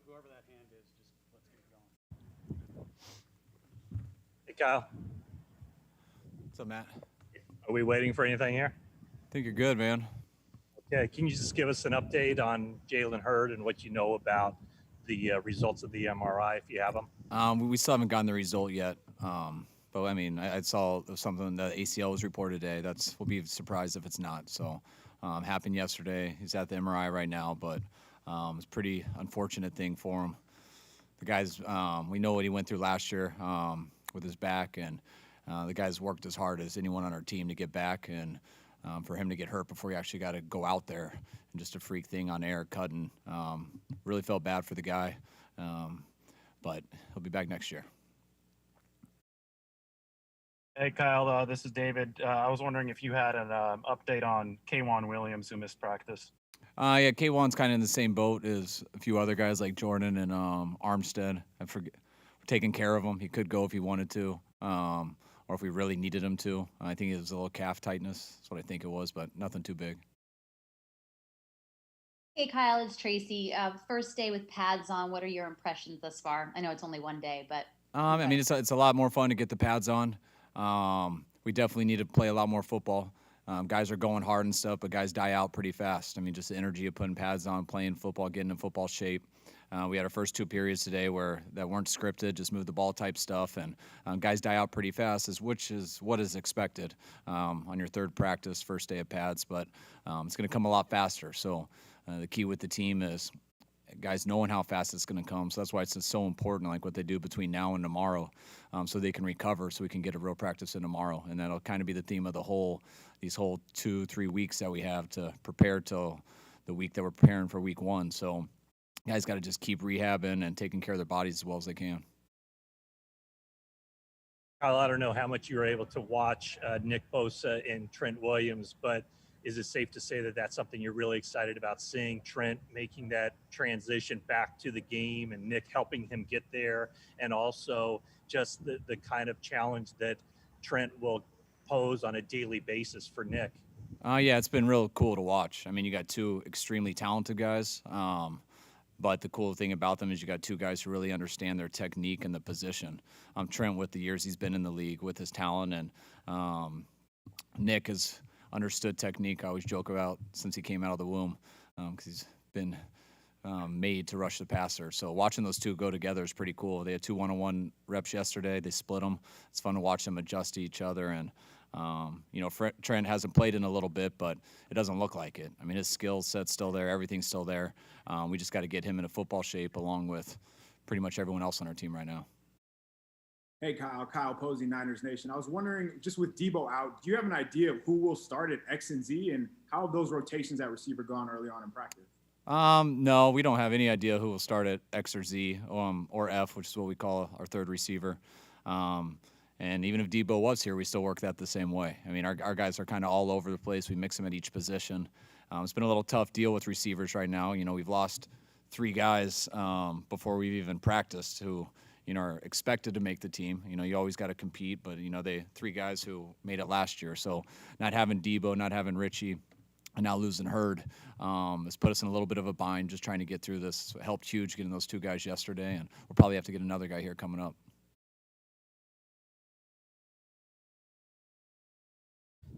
whoever that hand is, just let's get it going. Hey, Kyle. What's up, Matt? Are we waiting for anything here? I think you're good, man. Okay. Can you just give us an update on Jalen Hurd and what you know about the results of the MRI if you have them? We still haven't gotten the result yet. But I mean, I saw something that ACL was reported today. We'll be surprised if it's not. So, happened yesterday. He's at the MRI right now, but it's a pretty unfortunate thing for him. The guys, we know what he went through last year with his back, and the guys worked as hard as anyone on our team to get back, and for him to get hurt before he actually got to go out there and just a freak thing on air cutting. Really felt bad for the guy, but he'll be back next year. Hey, Kyle, this is David. I was wondering if you had an update on K'Wan Williams, who missed practice. Yeah, K1's kind of in the same boat as a few other guys like Jordan and Armstead. We're taking care of him. He could go if he wanted to, or if we really needed him to. I think it was a little calf tightness. That's what I think it was, but nothing too big. Hey Kyle, it's Tracy. First day with pads on. What are your impressions thus far? I know it's only one day, but I mean, it's a lot more fun to get the pads on. We definitely need to play a lot more football. Guys are going hard and stuff, but guys die out pretty fast. I mean, just the energy of putting pads on, playing football, getting in football shape. We had our first two periods today that weren't scripted, just move the ball type stuff, and guys die out pretty fast, which is what is expected on your third practice, first day of pads. But it's going to come a lot faster. So the key with the team is guys knowing how fast it's going to come. So that's why it's so important, like what they do between now and tomorrow, so they can recover, so we can get a real practice in tomorrow. And that'll kind of be the theme of these whole 2-3 weeks that we have to prepare till the week that we're preparing for week one. So guys got to just keep rehabbing and taking care of their bodies as well as they can. Kyle, I don't know how much you were able to watch Nick Bosa and Trent Williams, but is it safe to say that that's something you're really excited about, seeing Trent making that transition back to the game and Nick helping him get there, and also just the kind of challenge that Trent will pose on a daily basis for Nick? Yeah, it's been real cool to watch. I mean, you got two extremely talented guys, but the cool thing about them is you got two guys who really understand their technique and the position. Trent, with the years he's been in the league, with his talent, and Nick has understood technique. I always joke about since he came out of the womb, because he's been made to rush the passer. So watching those two go together is pretty cool. They had 2 one-on-one reps yesterday. They split them. It's fun to watch them adjust to each other. And Trent hasn't played in a little bit, but it doesn't look like it. I mean, his skill set's still there. Everything's still there. We just got to get him in a football shape along with pretty much everyone else on our team right now. Hey, Kyle Posey, Niners Nation. I was wondering, just with Debo out, do you have an idea of who will start at X and Z, and how have those rotations at receiver gone early on in practice? No, we don't have any idea who will start at X or Z, or F, which is what we call our third receiver. And even if Debo was here, we still work that the same way. I mean, our guys are kind of all over the place. We mix them at each position. It's been a little tough deal with receivers right now. You know, we've lost 3 guys before we've even practiced who, are expected to make the team. You always got to compete, but, 3 guys who made it last year. So not having Debo, not having Richie, and now losing Hurd has put us in a little bit of a bind just trying to get through this. It helped huge getting those 2 guys yesterday, and we'll probably have to get another guy here coming up.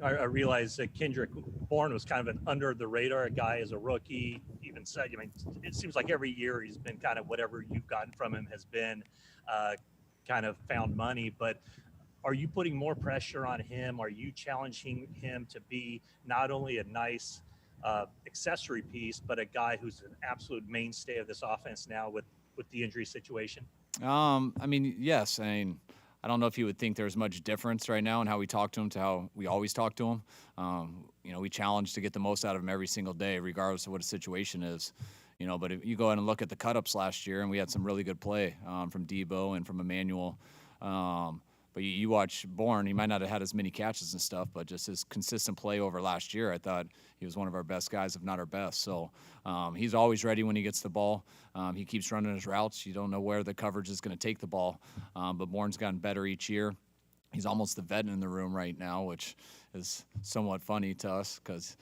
I realize that Kendrick Bourne was kind of an under the radar guy as a rookie. Even said, it seems like every year he's been kind of whatever you've gotten from him has been kind of found money. But are you putting more pressure on him? Are you challenging him to be not only a nice accessory piece, but a guy who's an absolute mainstay of this offense now with the injury situation? I mean, yes. I don't know if you would think there's much difference right now in how we talk to him to how we always talk to him. We challenge to get the most out of him every single day, regardless of what the situation is. But if you go ahead and look at the cut-ups last year, and we had some really good play from Debo and from Emmanuel. But you watch Bourne, he might not have had as many catches and stuff, but just his consistent play over last year, I thought he was one of our best guys, if not our best. So he's always ready when he gets the ball. He keeps running his routes. You don't know where the coverage is going to take the ball. But Bourne's gotten better each year. he's almost the vet in the room right now, which is somewhat funny to us because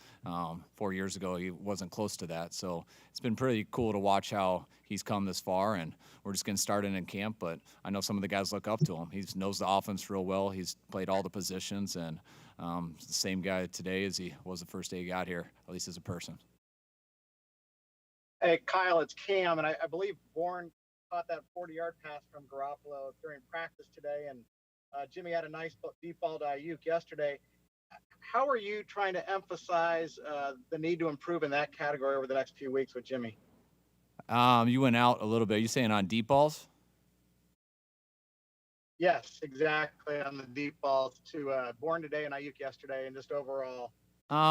4 years ago he wasn't close to that. So it's been pretty cool to watch how he's come this far, and we're just getting started in camp. But I know some of the guys look up to him. He knows the offense real well. He's played all the positions, and the same guy today as he was the first day he got here, at least as a person. Hey, Kyle, it's Cam, and I believe Bourne caught that 40-yard pass from Garoppolo during practice today, and Jimmy had a nice deep ball to Ayuk yesterday. How are you trying to emphasize the need to improve in that category over the next few weeks with Jimmy? You went out a little bit. You saying on deep balls? Yes, exactly, on the deep balls to Bourne today and Ayuk yesterday, and just overall.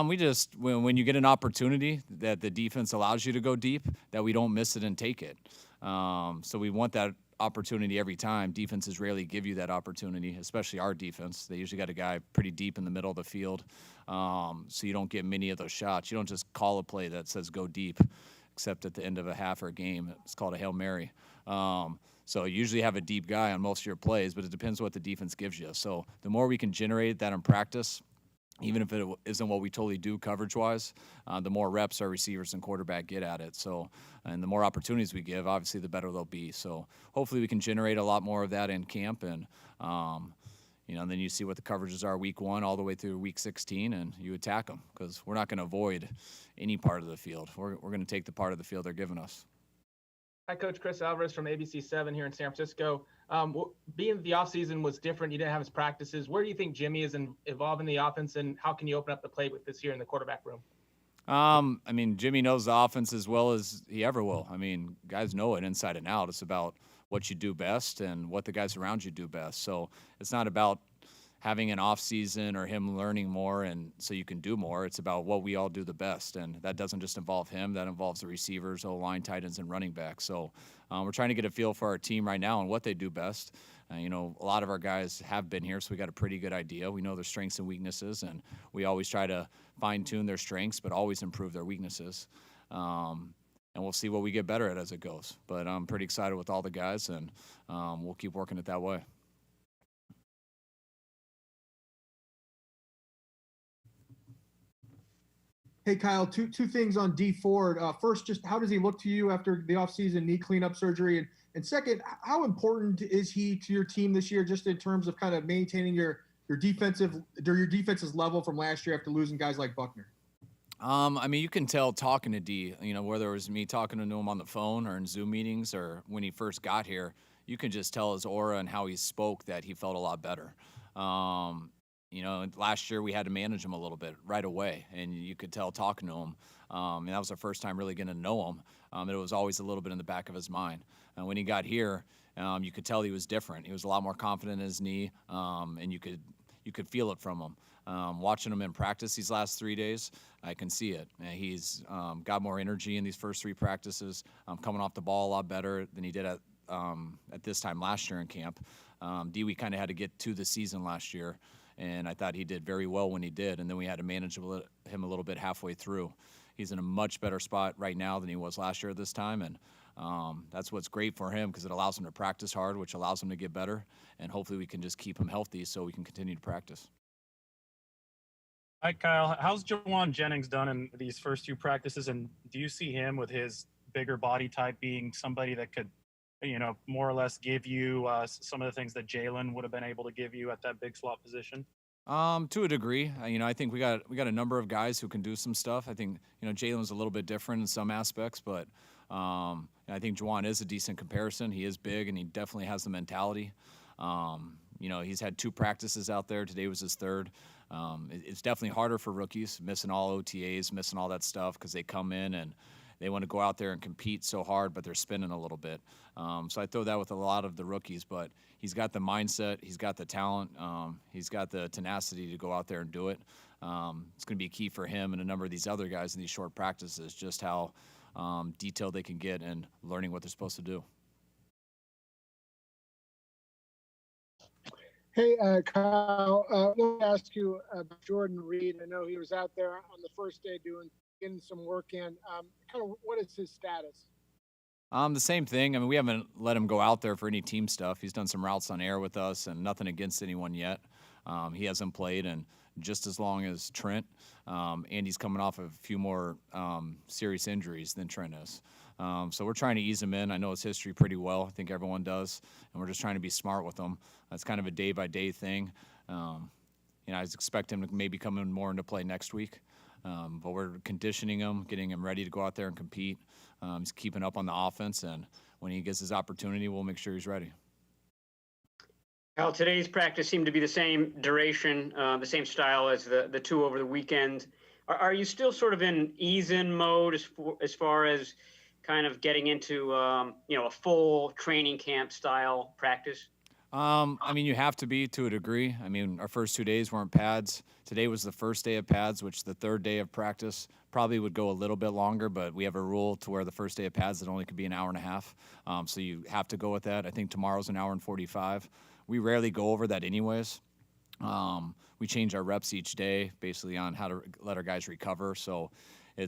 We just when you get an opportunity that the defense allows you to go deep, that we don't miss it and take it. So we want that opportunity every time. Defenses rarely give you that opportunity, especially our defense. They usually got a guy pretty deep in the middle of the field, so you don't get many of those shots. You don't just call a play that says go deep, except at the end of a half or a game. It's called a Hail Mary. So you usually have a deep guy on most of your plays, but it depends what the defense gives you. So the more we can generate that in practice, even if it isn't what we totally do coverage-wise, the more reps our receivers and quarterback get at it. So, and the more opportunities we give, obviously, the better they'll be. So hopefully we can generate a lot more of that in camp, and then you see what the coverages are week 1 all the way through week 16, and you attack them because we're not going to avoid any part of the field. We're going to take the part of the field they're giving us. Hi, Coach Chris Alvarez from ABC7 here in San Francisco. Being the offseason was different, you didn't have his practices. Where do you think Jimmy is evolving the offense, and how can you open up the playbook this year in the quarterback room? Jimmy knows the offense as well as he ever will. Guys know it inside and out. It's about what you do best and what the guys around you do best. So it's not about having an off season or him learning more and so you can do more. It's about what we all do the best, and that doesn't just involve him. That involves the receivers, O-line, tight ends, and running backs. So we're trying to get a feel for our team right now and what they do best. A lot of our guys have been here, so we got a pretty good idea. We know their strengths and weaknesses, and we always try to fine-tune their strengths but always improve their weaknesses. And we'll see what we get better at as it goes. But I'm pretty excited with all the guys, and we'll keep working it that way. Hey, Kyle, two things on D Ford. First, just how does he look to you after the offseason knee cleanup surgery? And second, how important is he to your team this year, just in terms of kind of maintaining your defense's level from last year after losing guys like Buckner? You can tell talking to D, whether it was me talking to him on the phone or in Zoom meetings or when he first got here, you can just tell his aura and how he spoke that he felt a lot better. Last year we had to manage him a little bit right away, and you could tell talking to him. And that was the first time really getting to know him. It was always a little bit in the back of his mind. And when he got here, you could tell he was different. He was a lot more confident in his knee, and you could feel it from him. Watching him in practice these last 3 days, I can see it. And he's got more energy in these first 3 practices, coming off the ball a lot better than he did at this time last year in camp. We kind of had to get to the season last year, and I thought he did very well when he did, and then we had to manage him a little bit halfway through. He's in a much better spot right now than he was last year at this time, and that's what's great for him because it allows him to practice hard, which allows him to get better, and hopefully we can just keep him healthy so we can continue to practice. Hi, Kyle. How's Jawan Jennings done in these first 2 practices, and do you see him with his bigger body type being somebody that could more or less give you some of the things that Jalen would have been able to give you at that big slot position? To a degree, I think we got a number of guys who can do some stuff. I think Jalen's a little bit different in some aspects, but I think Juwan is a decent comparison. He is big, and he definitely has the mentality. He's had 2 practices out there. Today was his 3rd. It's definitely harder for rookies, missing all OTAs, missing all that stuff because they come in and they want to go out there and compete so hard, but they're spinning a little bit. So I throw that with a lot of the rookies, but he's got the mindset, he's got the talent, he's got the tenacity to go out there and do it. It's going to be key for him and a number of these other guys in these short practices, just how detailed they can get and learning what they're supposed to do. Hey, Kyle, I want to ask you about Jordan Reed. I know he was out there on the first day getting some work in. Kind of what is his status? The same thing. We haven't let him go out there for any team stuff. He's done some routes on air with us and nothing against anyone yet. He hasn't played in just as long as Trent. Andy's coming off of a few more serious injuries than Trent is. So we're trying to ease him in. I know his history pretty well. I think everyone does. And we're just trying to be smart with him. That's kind of a day-by-day thing. I expect him to maybe come in more into play next week. But we're conditioning him, getting him ready to go out there and compete. He's keeping up on the offense, and when he gets his opportunity, we'll make sure he's ready. Kyle, today's practice seemed to be the same duration, the same style as the two over the weekend. Are you still sort of in ease-in mode as far as kind of getting into a full training camp style practice? You have to be to a degree. Our first 2 days weren't pads. Today was the first day of pads, which the third day of practice probably would go a little bit longer, but we have a rule to where the first day of pads, it only could be an hour and a half. So you have to go with that. I think tomorrow's an hour and 45. We rarely go over that anyways. We change our reps each day basically on how to let our guys recover. So I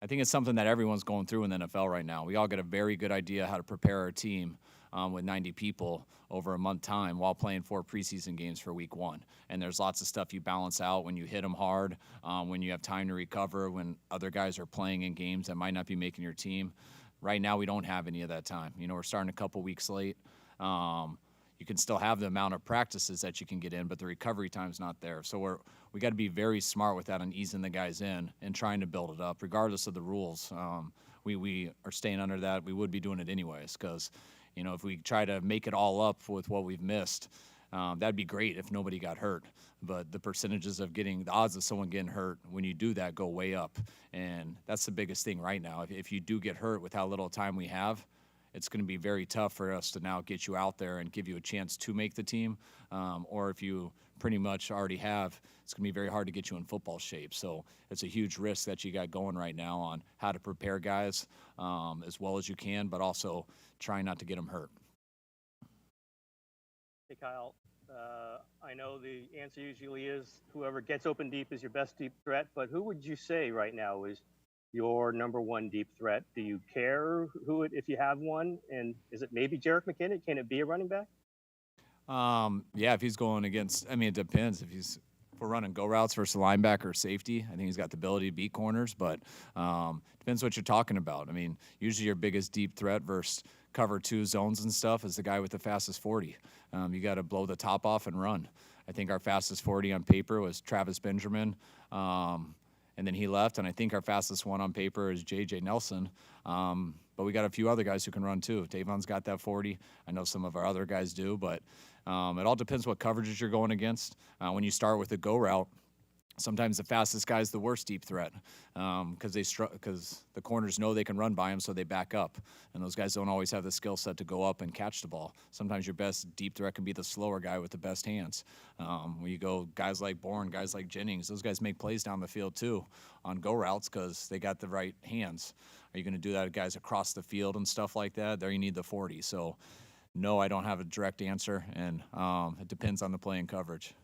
think it's something that everyone's going through in the NFL right now. We all get a very good idea how to prepare our team with 90 people over a month time while playing 4 preseason games for week 1. And there's lots of stuff you balance out when you hit them hard, when you have time to recover, when other guys are playing in games that might not be making your team. Right now, we don't have any of that time. We're starting a couple weeks late. You can still have the amount of practices that you can get in, but the recovery time's not there. So we got to be very smart with that on easing the guys in and trying to build it up, regardless of the rules. We are staying under that. We would be doing it anyways, because if we try to make it all up with what we've missed, that'd be great if nobody got hurt. But the percentages of the odds of someone getting hurt when you do that go way up. And that's the biggest thing right now. If you do get hurt with how little time we have, it's going to be very tough for us to now get you out there and give you a chance to make the team. Or if you pretty much already have, it's going to be very hard to get you in football shape. So it's a huge risk that you got going right now on how to prepare guys as well as you can, but also try not to get them hurt. Hey, Kyle, I know the answer usually is whoever gets open deep is your best deep threat, but who would you say right now is your number one deep threat? Do you care if you have one? And is it maybe Jerick McKinnon? Can it be a running back? Yeah, if he's going against, it depends. If we're running go routes versus linebacker or safety, I think he's got the ability to beat corners, but depends what you're talking about. Usually your biggest deep threat versus cover 2 zones and stuff is the guy with the fastest 40. You got to blow the top off and run. I think our fastest 40 on paper was Travis Benjamin, and then he left, and I think our fastest one on paper is J.J. Nelson. But we got a few other guys who can run too. Tavon's got that 40. I know some of our other guys do, but it all depends what coverages you're going against. When you start with a go route, sometimes the fastest guy is the worst deep threat because the corners know they can run by him, so they back up. And those guys don't always have the skill set to go up and catch the ball. Sometimes your best deep threat can be the slower guy with the best hands. When you go guys like Bourne, guys like Jennings, those guys make plays down the field too on go routes because they got the right hands. Are you going to do that to guys across the field and stuff like that? There you need the 40. So, no, I don't have a direct answer, and it depends on the play and coverage.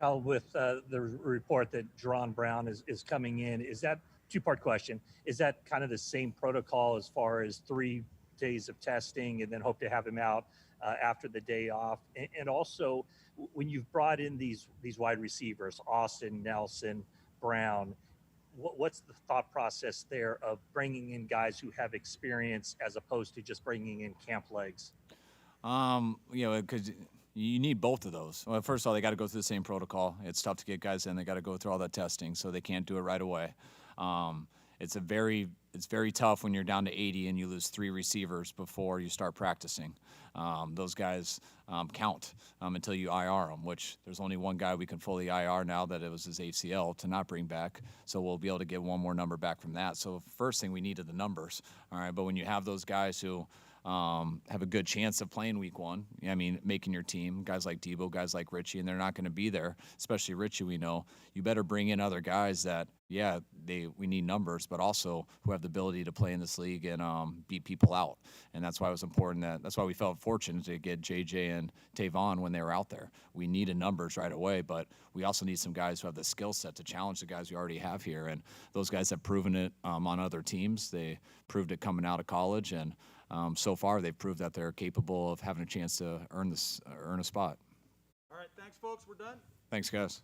With the report that Jerron Brown is coming in, is that two-part question? Is that kind of the same protocol as far as 3 days of testing and then hope to have him out after the day off? And also, when you've brought in these wide receivers, Austin, Nelson, Brown, what's the thought process there of bringing in guys who have experience as opposed to just bringing in camp legs? Because you need both of those. Well, first of all, they got to go through the same protocol. It's tough to get guys in. They got to go through all that testing, so they can't do it right away. It's very tough when you're down to 80 and you lose 3 receivers before you start practicing. Those guys count until you IR them, which there's only one guy we can fully IR now that it was his ACL to not bring back. So we'll be able to get one more number back from that. So first thing we need are the numbers. All right, but when you have those guys who have a good chance of playing week 1. Making your team, guys like Debo, guys like Richie, and they're not going to be there, especially Richie, we know. You better bring in other guys that, we need numbers, but also who have the ability to play in this league and beat people out. And that's why it was important that's why we felt fortunate to get JJ and Tavon when they were out there. We needed numbers right away, but we also need some guys who have the skill set to challenge the guys we already have here. And those guys have proven it on other teams. They proved it coming out of college, and so far they've proved that they're capable of having a chance to earn a spot. right, thanks, folks. We're done. Thanks, guys.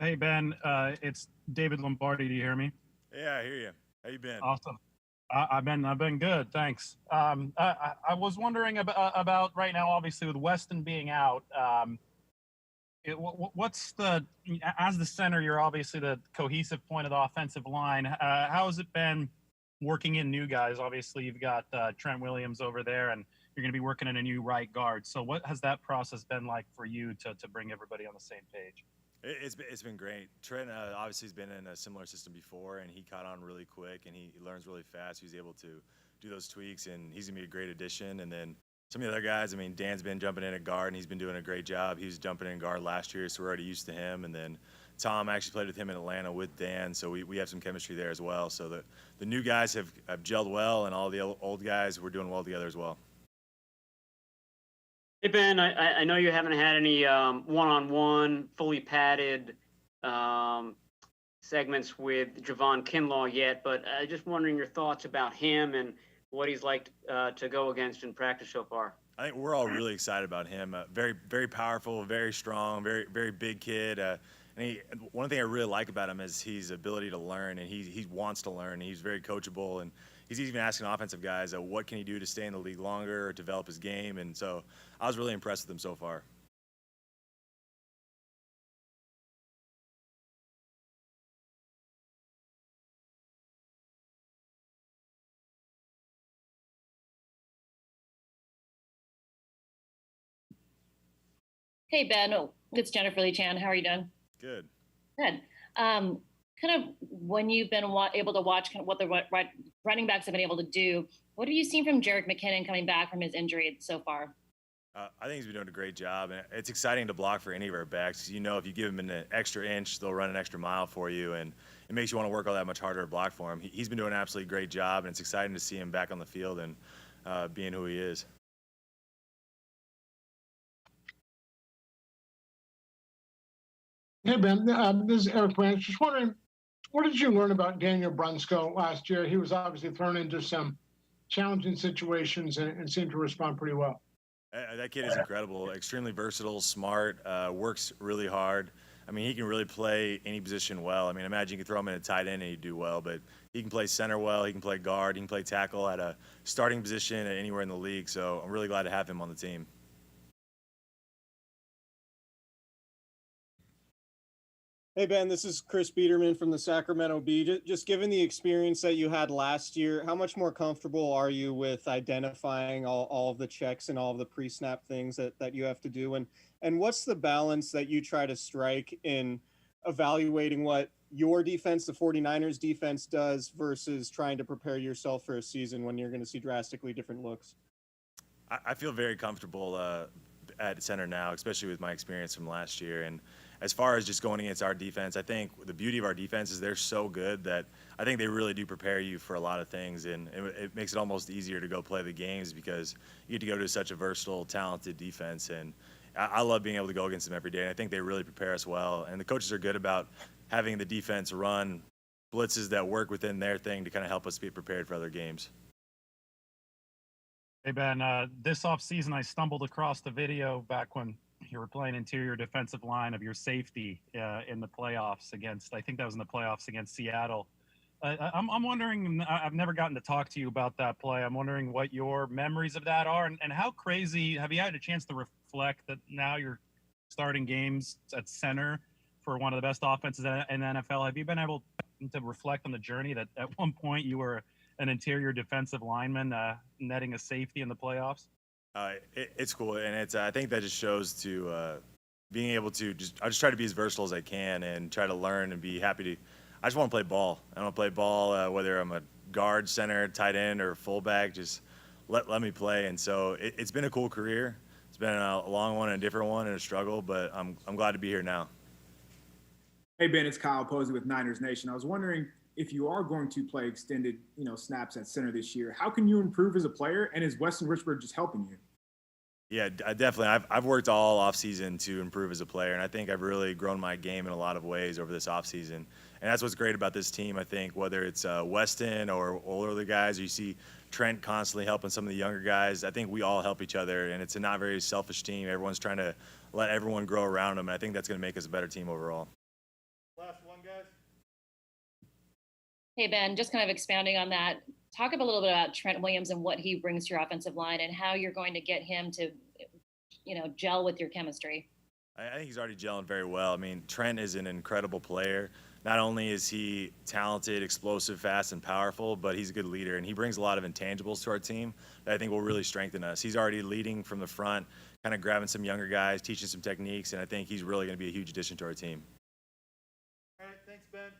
Hey Ben, it's David Lombardi. Do you hear me? Yeah, I hear you. How you been? Awesome. I've been good, thanks. I was wondering about right now, obviously with Weston being out. What's the as the center? You're obviously the cohesive point of the offensive line. How has it been working in new guys? Obviously, you've got Trent Williams over there, and you're going to be working in a new right guard. So, what has that process been like for you to bring everybody on the same page? It's been great. Trent obviously has been in a similar system before, and he caught on really quick, and he learns really fast. He's able to do those tweaks, and he's gonna be a great addition. And then some of the other guys, I mean, Dan's been jumping in at guard, and he's been doing a great job. He was jumping in guard last year, so we're already used to him. And then Tom actually played with him in Atlanta with Dan, so we have some chemistry there as well. So the new guys have gelled well, and all the old guys, we're doing well together as well. Hey Ben, I know you haven't had any one-on-one, fully padded segments with Javon Kinlaw yet, but just wondering your thoughts about him and what he's like to go against in practice so far. I think we're all really excited about him. Very, very powerful, very strong, very, very big kid. One thing I really like about him is his ability to learn, and he wants to learn. He's very coachable, and he's even asking offensive guys, what can he do to stay in the league longer or develop his game? And so I was really impressed with him so far. Hey, Ben. Oh, it's Jennifer Lee Chan. How are you doing? Good. Good. Kind of when you've been able to watch kind of what the running backs have been able to do, what have you seen from Jerick McKinnon coming back from his injury so far? I think he's been doing a great job, and it's exciting to block for any of our backs. You know, if you give them an extra inch, they'll run an extra mile for you, and it makes you want to work all that much harder to block for him. He's been doing an absolutely great job, and it's exciting to see him back on the field and being who he is. Hey, Ben, this is Eric Branch. Just wondering, what did you learn about Daniel Brunskill last year? He was obviously thrown into some challenging situations and seemed to respond pretty well. That kid is incredible, extremely versatile, smart, works really hard. I mean, he can really play any position well. I mean, imagine you could throw him in a tight end and he'd do well, but he can play center well, he can play guard, he can play tackle at a starting position anywhere in the league. So I'm really glad to have him on the team. Hey, Ben, this is Chris Biederman from the Sacramento Bee. Just given the experience that you had last year, how much more comfortable are you with identifying all of the checks and all of the pre-snap things that you have to do? And what's the balance that you try to strike in evaluating what your defense, the 49ers defense, does versus trying to prepare yourself for a season when you're going to see drastically different looks? I feel very comfortable at center now, especially with my experience from last year. And as far as just going against our defense, I think the beauty of our defense is they're so good that I think they really do prepare you for a lot of things, and it makes it almost easier to go play the games because you get to go to such a versatile, talented defense. And I love being able to go against them every day, and I think they really prepare us well. And the coaches are good about having the defense run blitzes that work within their thing to kind of help us be prepared for other games. Hey Ben, this offseason I stumbled across the video back when you were playing interior defensive line of your safety in the playoffs against, I think that was in the playoffs against Seattle. I'm wondering, I've never gotten to talk to you about that play. I'm wondering what your memories of that are, and how crazy, have you had a chance to reflect that now you're starting games at center for one of the best offenses in the NFL? Have you been able to reflect on the journey that at one point you were an interior defensive lineman netting a safety in the playoffs? It's cool, and I think that just shows to being able to I just try to be as versatile as I can and try to learn and be happy to. I just want to play ball. I want to play ball, whether I'm a guard, center, tight end, or fullback. Just let me play. And so it's been a cool career. It's been a long one, and a different one, and a struggle. But I'm glad to be here now. Hey Ben, it's Kyle Posey with Niners Nation. I was wondering, if you are going to play extended, snaps at center this year, how can you improve as a player? And is Weston Richburg just helping you? Yeah, definitely. I've worked all offseason to improve as a player, and I think I've really grown my game in a lot of ways over this offseason. And that's what's great about this team, I think, whether it's Weston or older guys, or you see Trent constantly helping some of the younger guys. I think we all help each other, and it's a not very selfish team. Everyone's trying to let everyone grow around them, and I think that's going to make us a better team overall. Hey, Ben, just kind of expounding on that. Talk a little bit about Trent Williams and what he brings to your offensive line and how you're going to get him to, gel with your chemistry. I think he's already gelling very well. I mean, Trent is an incredible player. Not only is he talented, explosive, fast, and powerful, but he's a good leader, and he brings a lot of intangibles to our team that I think will really strengthen us. He's already leading from the front, kind of grabbing some younger guys, teaching some techniques, and I think he's really going to be a huge addition to our team. All right, thanks, Ben.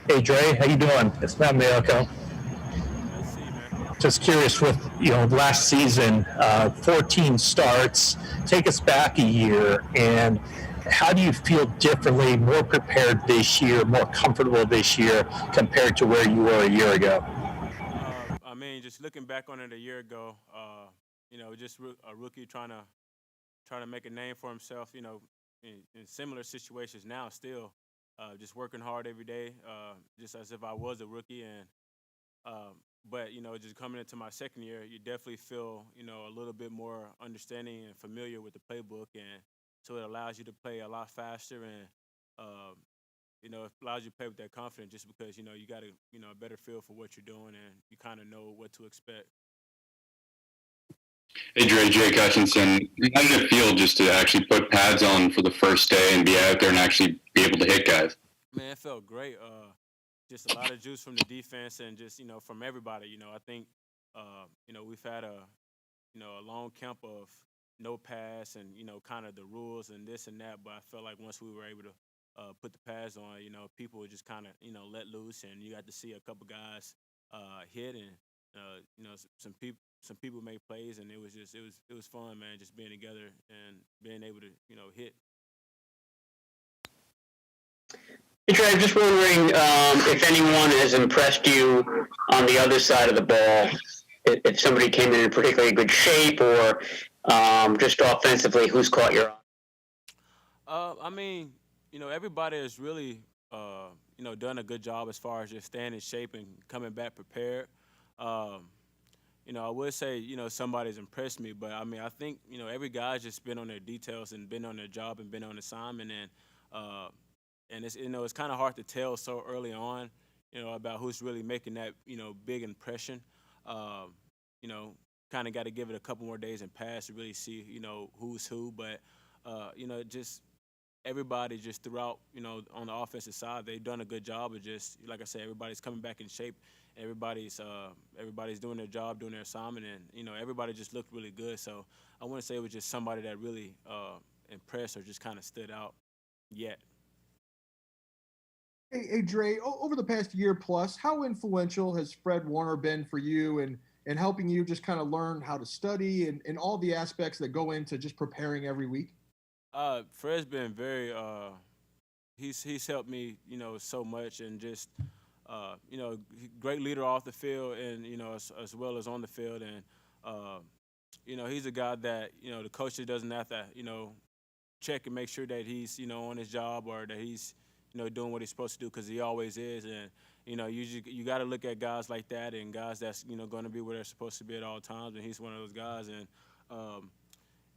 Hey Dre, how you doing? It's Matt Mayoko. Just curious with, last season, 14 starts, take us back a year, and how do you feel differently, more prepared this year, more comfortable this year compared to where you were a year ago? I mean, just looking back on it a year ago, just a rookie trying to make a name for himself. In similar situations now, still, just working hard every day, just as if I was a rookie. And but just coming into my second year, you definitely feel a little bit more understanding and familiar with the playbook, and so it allows you to play a lot faster and. Um, it allows you to play with that confidence just because you got a better feel for what you're doing and you kind of know what to expect. Hey Dre, Jake Hutchinson. How did it feel just to actually put pads on for the first day and be out there and actually be able to hit guys? Man, it felt great. Just a lot of juice from the defense and just from everybody. I think we've had a long camp of no pass and kind of the rules and this and that, but I felt like once we were able to put the pads on, people would just kind of let loose, and you got to see a couple guys hit, and some people make plays, and it was fun, man, just being together and being able to hit. Hey, Trey, I'm just wondering if anyone has impressed you on the other side of the ball. If somebody came in particularly good shape, or just offensively, who's caught your eye? I mean, everybody has really, done a good job as far as just staying in shape and coming back prepared. I would say, somebody's impressed me, but I mean, I think, every guy's just been on their details and been on their job and been on assignment, and it's, it's kind of hard to tell so early on, about who's really making that, big impression. You know, kind of got to give it a couple more days and pass to really see, who's who, but, just everybody just throughout, on the offensive side, they've done a good job of just, like I said, everybody's coming back in shape. Everybody's doing their job, doing their assignment, and everybody just looked really good. So I wouldn't say it was just somebody that really impressed or just kind of stood out yet. Hey Dre, over the past year plus, how influential has Fred Warner been for you and helping you just kind of learn how to study and all the aspects that go into just preparing every week? Fred's been very he's helped me, so much, and just great leader off the field, and as well as on the field, and he's a guy that the coach doesn't have to check and make sure that he's on his job or that he's doing what he's supposed to do, because he always is. And you got to look at guys like that and guys that's going to be where they're supposed to be at all times, and he's one of those guys. And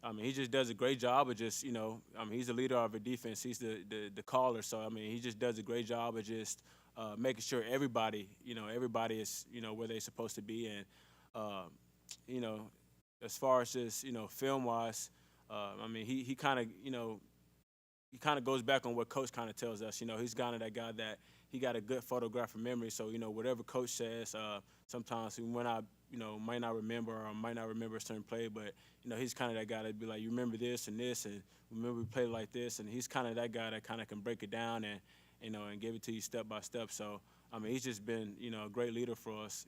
I mean, he just does a great job of just, I mean, he's the leader of the defense. He's the caller. So, I mean, he just does a great job of just making sure everybody is, where they're supposed to be. And, as far as just, film-wise, I mean, he kind of goes back on what Coach kind of tells us. He's kind of that guy that he got a good photographic memory. So, whatever Coach says, sometimes he might not remember or might not remember a certain play, but, he's kind of that guy that'd be like, you remember this, and remember we played like this. And he's kind of that guy that kind of can break it down and, and give it to you step by step. So, I mean, he's just been, a great leader for us,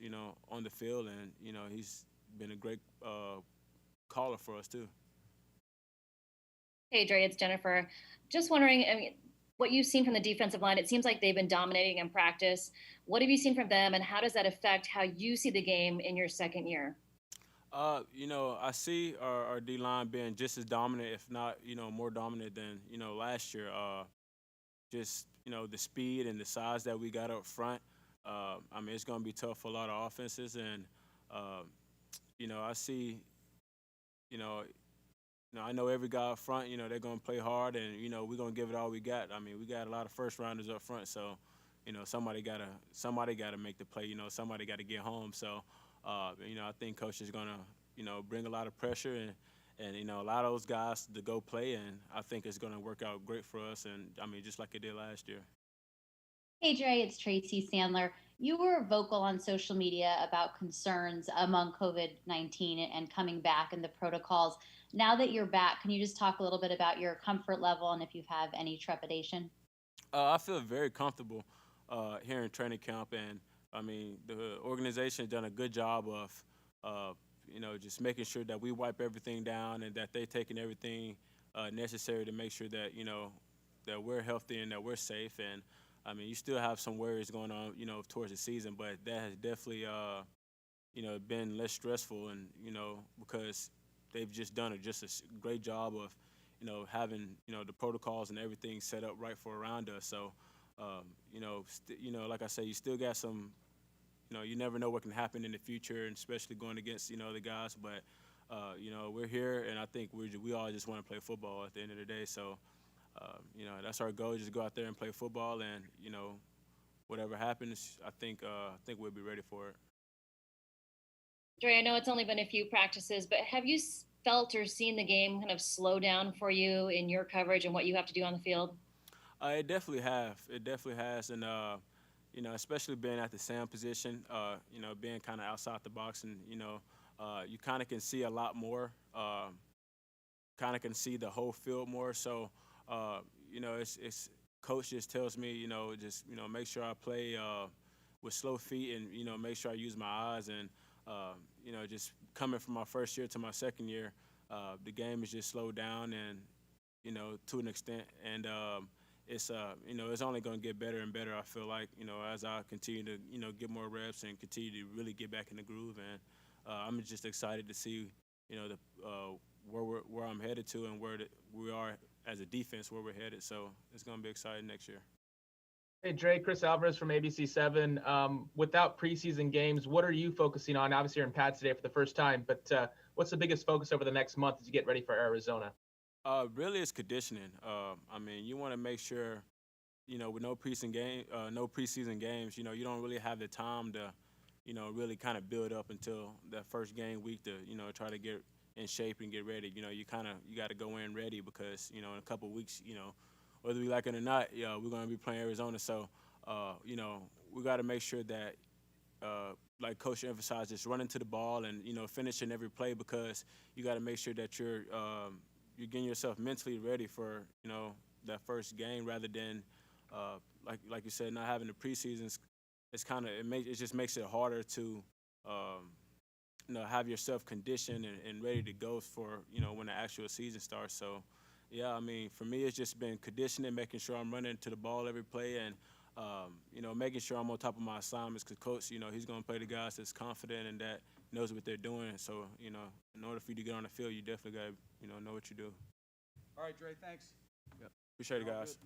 on the field, and, he's been a great caller for us too. Hey, Dre, it's Jennifer. Just wondering, I mean, what you've seen from the defensive line, it seems like they've been dominating in practice. What have you seen from them, and how does that affect how you see the game in your second year? I see our D-line being just as dominant, if not, more dominant than, last year. Just, the speed and the size that we got up front. I mean, it's going to be tough for a lot of offenses. And, I see, I know every guy up front, they're going to play hard, and, we're going to give it all we got. I mean, we got a lot of first-rounders up front, so, somebody got to make the play. Somebody got to get home. So, I think Coach is going to, bring a lot of pressure and a lot of those guys to go play, and I think it's going to work out great for us, and, I mean, just like it did last year. Hey, Dre, it's Tracy Sandler. You were vocal on social media about concerns among COVID-19 and coming back and the protocols. Now that you're back, can you just talk a little bit about your comfort level and if you have any trepidation? I feel very comfortable. here in training camp. And I mean, the organization has done a good job of just making sure that we wipe everything down and that they're taking everything necessary to make sure that, that we're healthy and that we're safe. And I mean, you still have some worries going on, towards the season, but that has definitely, been less stressful, and, because they've just done just a great job of, having, the protocols and everything set up right for around us. So, like I say, you still got some, you never know what can happen in the future, and especially going against, the guys. But, we're here, and I think we all just want to play football at the end of the day. So, that's our goal, just go out there and play football, and, whatever happens, I think we'll be ready for it. Dre, I know it's only been a few practices, but have you felt or seen the game kind of slow down for you in your coverage and what you have to do on the field? It definitely have. It definitely has, and especially being at the Sam position, being kind of outside the box, and you kind of can see a lot more. Kind of can see the whole field more. So, it's coach just tells me, just make sure I play with slow feet, and make sure I use my eyes, and just coming from my first year to my second year, the game is just slowed down, and to an extent, and it's it's only going to get better and better. I feel like, as I continue to get more reps and continue to really get back in the groove, and I'm just excited to see where I'm headed to, and where we are as a defense, where we're headed. So it's going to be exciting next year. Hey, Dre, Chris Alvarez from ABC7. Without preseason games, what are you focusing on? Obviously, you're in pads today for the first time, but what's the biggest focus over the next month as you get ready for Arizona? Really, it's conditioning. I mean, you want to make sure, with no preseason games, you don't really have the time to, really kind of build up until that first game week to, try to get in shape and get ready. You got to go in ready, because, in a couple of weeks, whether we like it or not, we're going to be playing Arizona. So, we got to make sure that, like Coach emphasized, just running to the ball and, finishing every play, because you got to make sure that you're getting yourself mentally ready for, that first game, rather than, like you said, not having the preseasons. It's kind of, it just makes it harder to, have yourself conditioned and ready to go for, when the actual season starts. So, yeah, I mean, for me, it's just been conditioning, making sure I'm running to the ball every play, and, making sure I'm on top of my assignments, because Coach, he's going to play the guys that's confident and that knows what they're doing. So, in order for you to get on the field, you definitely got to, know what you do. All right, Dre, thanks. Yep. Appreciate it, guys.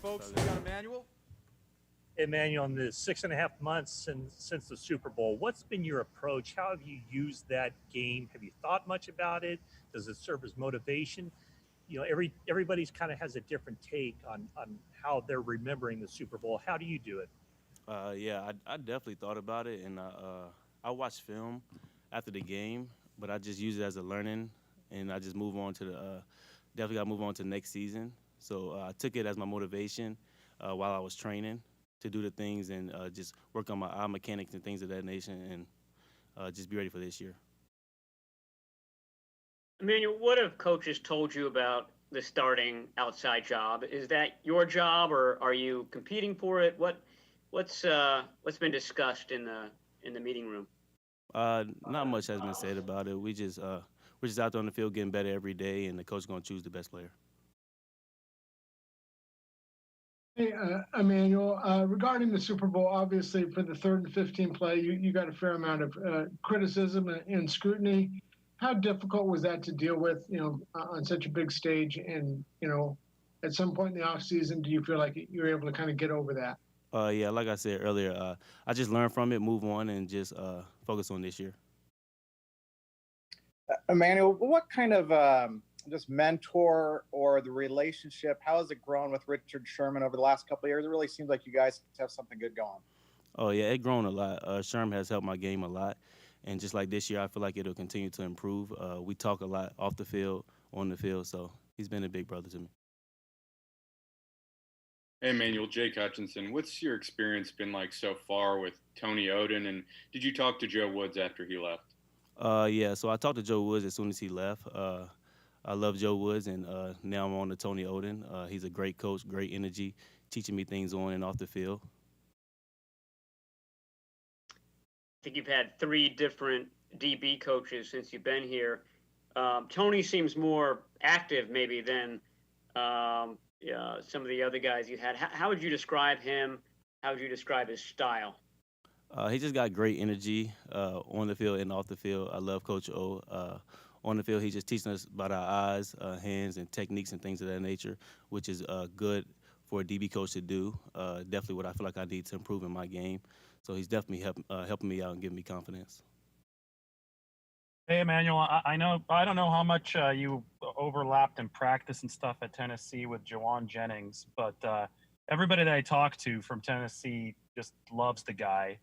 Folks, we got Emmanuel. Emmanuel, in the 6.5 months since the Super Bowl, what's been your approach? How have you used that game? Have you thought much about it? Does it serve as motivation? Everybody's kind of has a different take on how they're remembering the Super Bowl. How do you do it? Yeah, I definitely thought about it, and I watched film after the game, but I just use it as a learning, and I just move on to definitely got to move on to the next season. So I took it as my motivation while I was training to do the things and just work on my eye mechanics and things of that nature, and just be ready for this year. Emmanuel, what have coaches told you about the starting outside job? Is that your job, or are you competing for it? What's been discussed in the meeting room? Not much has been said about it. We're just out there on the field getting better every day, and the coach is going to choose the best player. Hey, Emmanuel, regarding the Super Bowl, obviously for the 3rd and 15 play, you got a fair amount of criticism and scrutiny. how difficult was that to deal with, on such a big stage? And, at some point in the off season, do you feel like you were able to kind of get over that? Yeah, like I said earlier, I just learned from it, move on, and just focus on this year. Emmanuel, what kind of just mentor or the relationship, how has it grown with Richard Sherman over the last couple of years? It really seems like you guys have something good going. Oh, yeah, it grown a lot. Sherman has helped my game a lot. And just like this year, I feel like it'll continue to improve. We talk a lot off the field, on the field, so he's been a big brother to me. Hey, Emmanuel, Jake Hutchinson, what's your experience been like so far with Tony Oden, and did you talk to Joe Woods after he left? Yeah, so I talked to Joe Woods as soon as he left. I love Joe Woods, and now I'm on to Tony Oden. He's a great coach, great energy, teaching me things on and off the field. I think you've had 3 different DB coaches since you've been here. Tony seems more active maybe than some of the other guys you had. How would you describe him? How would you describe his style? He just got great energy on the field and off the field. I love Coach O. On the field, he's just teaching us about our eyes, hands, and techniques and things of that nature, which is good for a DB coach to do. Definitely what I feel like I need to improve in my game. So he's definitely helping me out and giving me confidence. Hey, Emmanuel, I don't know how much you overlapped in practice and stuff at Tennessee with Jawan Jennings, but everybody that I talked to from Tennessee just loves the guy.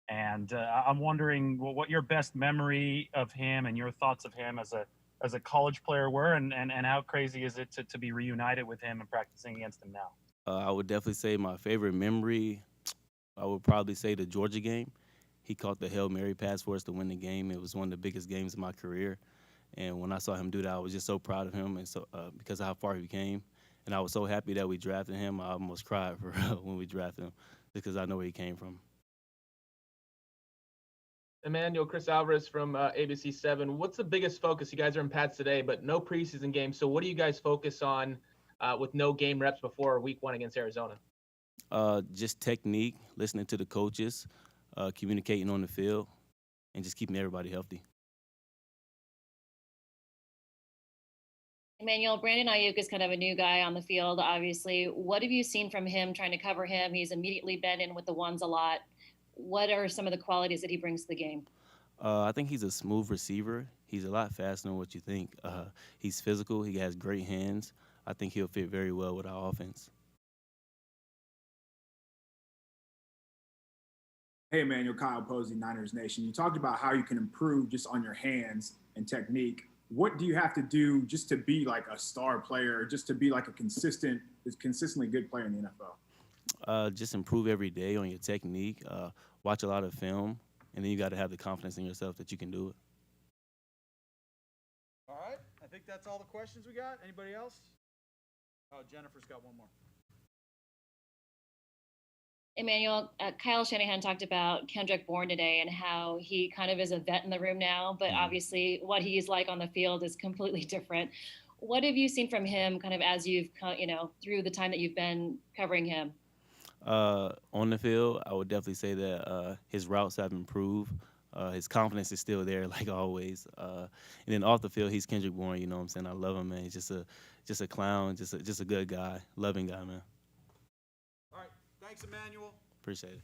And I'm wondering what your best memory of him and your thoughts of him as a college player were, and how crazy is it to be reunited with him and practicing against him now? I would definitely say my favorite memory, I would probably say the Georgia game. He caught the Hail Mary pass for us to win the game. It was one of the biggest games of my career. And when I saw him do that, I was just so proud of him, and so because of how far he came. And I was so happy that we drafted him. I almost cried for real when we drafted him, just because I know where he came from. Emmanuel, Chris Alvarez from ABC 7. What's the biggest focus? You guys are in pads today, but no preseason games. So what do you guys focus on with no game reps before week 1 against Arizona? Just technique, listening to the coaches, communicating on the field, and just keeping everybody healthy. Emmanuel, Brandon Ayuk is kind of a new guy on the field, obviously. What have you seen from him trying to cover him? He's immediately been in with the ones a lot. What are some of the qualities that he brings to the game? I think he's a smooth receiver. He's a lot faster than what you think. He's physical. He has great hands. I think he'll fit very well with our offense. Hey, Emmanuel, Kyle Posey, Niners Nation. You talked about how you can improve just on your hands and technique. What do you have to do just to be like a star player, or just to be like a consistently good player in the NFL? Just improve every day on your technique. Watch a lot of film, and then you got to have the confidence in yourself that you can do it. All right. I think that's all the questions we got. Anybody else? Oh, Jennifer's got one more. Emmanuel, Kyle Shanahan talked about Kendrick Bourne today and how he kind of is a vet in the room now, but obviously what he's like on the field is completely different. What have you seen from him kind of as you've, through the time that you've been covering him? On the field, I would definitely say that his routes have improved. His confidence is still there, like always. And then off the field, he's Kendrick Bourne. You know what I'm saying? I love him, man. He's just a clown, just a good guy, loving guy, man. All right. Thanks, Emmanuel. Appreciate it.